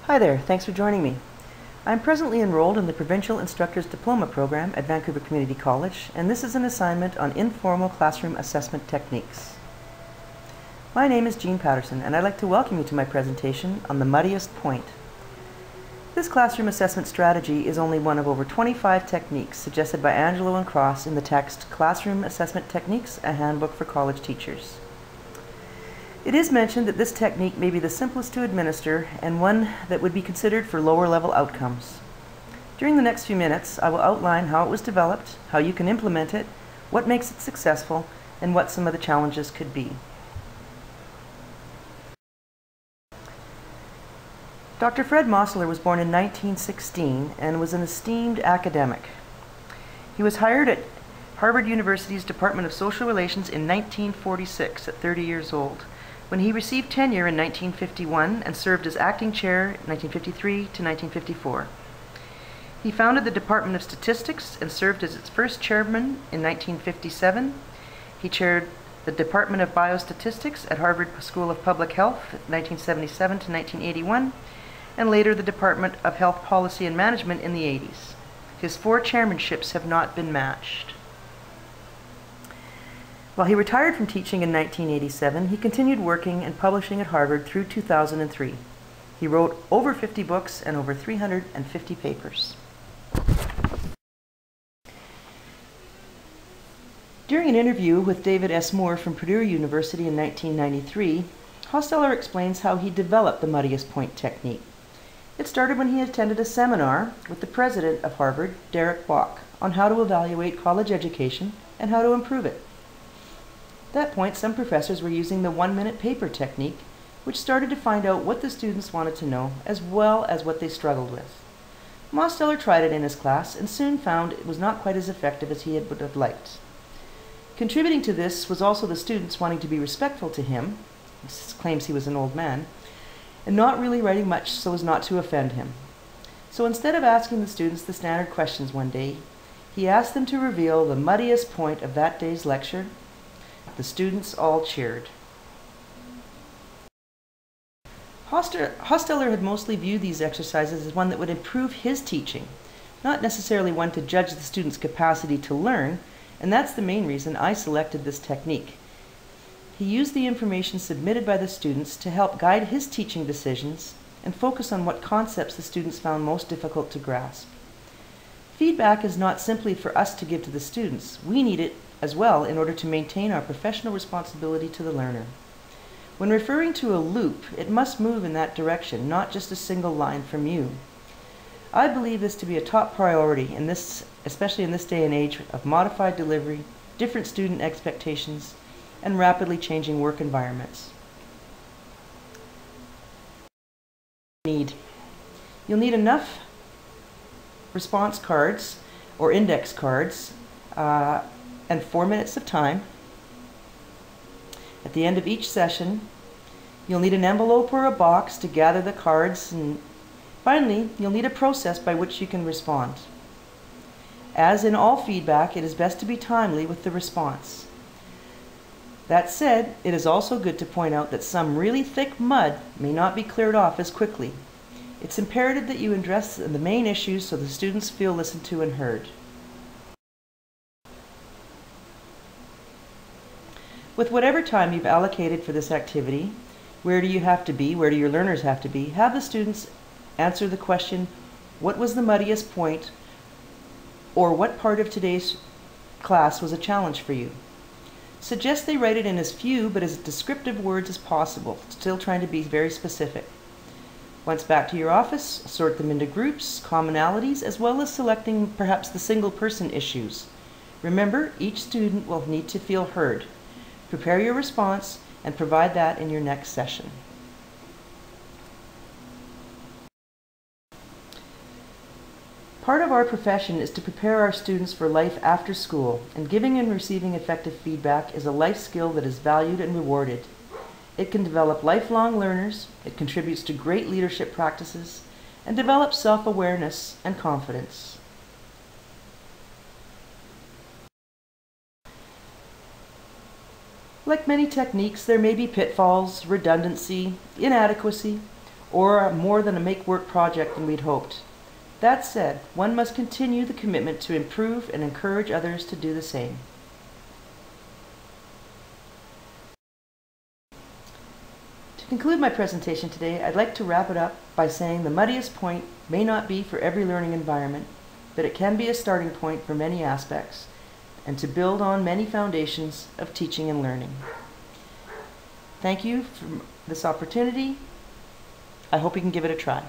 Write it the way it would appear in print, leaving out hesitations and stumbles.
Hi there, thanks for joining me. I'm presently enrolled in the Provincial Instructor's Diploma program at Vancouver Community College, and this is an assignment on informal classroom assessment techniques. My name is Jean Patterson, and I'd like to welcome you to my presentation on the Muddiest Point. This classroom assessment strategy is only one of over 25 techniques suggested by Angelo and Cross in the text Classroom Assessment Techniques, a Handbook for College Teachers. It is mentioned that this technique may be the simplest to administer and one that would be considered for lower level outcomes. During the next few minutes, I will outline how it was developed, how you can implement it, what makes it successful, and what some of the challenges could be. Dr. Fred Mosler was born in 1916 and was an esteemed academic. He was hired at Harvard University's Department of Social Relations in 1946 at 30 years old, when he received tenure in 1951 and served as acting chair 1953 to 1954. He founded the Department of Statistics and served as its first chairman in 1957. He chaired the Department of Biostatistics at Harvard School of Public Health 1977 to 1981, and later the Department of Health Policy and Management in the 80s. His 4 chairmanships have not been matched. While he retired from teaching in 1987, he continued working and publishing at Harvard through 2003. He wrote over 50 books and over 350 papers. During an interview with David S. Moore from Purdue University in 1993, Hosteller explains how he developed the Muddiest Point technique. It started when he attended a seminar with the president of Harvard, Derek Bok, on how to evaluate college education and how to improve it. At that point, some professors were using the 1-minute paper technique, which started to find out what the students wanted to know, as well as what they struggled with. Mosteller tried it in his class and soon found it was not quite as effective as he would have liked. Contributing to this was also the students wanting to be respectful to him, he claims he was an old man, and not really writing much so as not to offend him. So instead of asking the students the standard questions one day, he asked them to reveal the muddiest point of that day's lecture. The students all cheered. Hosteller had mostly viewed these exercises as one that would improve his teaching, not necessarily one to judge the student's capacity to learn, and that's the main reason I selected this technique. He used the information submitted by the students to help guide his teaching decisions and focus on what concepts the students found most difficult to grasp. Feedback is not simply for us to give to the students. We need it as well in order to maintain our professional responsibility to the learner. When referring to a loop, it must move in that direction, not just a single line from you. I believe this to be a top priority in this, especially in this day and age of modified delivery, different student expectations, and rapidly changing work environments. You'll need enough response cards or index cards and 4 minutes of time. At the end of each session, you'll need an envelope or a box to gather the cards, and finally, you'll need a process by which you can respond. As in all feedback, it is best to be timely with the response. That said, it is also good to point out that some really thick mud may not be cleared off as quickly. It's imperative that you address the main issues so the students feel listened to and heard. With whatever time you've allocated for this activity, where do you have to be, where do your learners have to be, have the students answer the question, what was the muddiest point, or what part of today's class was a challenge for you? Suggest they write it in as few but as descriptive words as possible, still trying to be very specific. Once back to your office, sort them into groups, commonalities, as well as selecting perhaps the single person issues. Remember, each student will need to feel heard. Prepare your response and provide that in your next session. Part of our profession is to prepare our students for life after school, and giving and receiving effective feedback is a life skill that is valued and rewarded. It can develop lifelong learners, it contributes to great leadership practices, and develops self-awareness and confidence. Like many techniques, there may be pitfalls, redundancy, inadequacy, or more than a make-work project than we'd hoped. That said, one must continue the commitment to improve and encourage others to do the same. To conclude my presentation today, I'd like to wrap it up by saying the Muddiest Point may not be for every learning environment, but it can be a starting point for many aspects and to build on many foundations of teaching and learning. Thank you for this opportunity. I hope you can give it a try.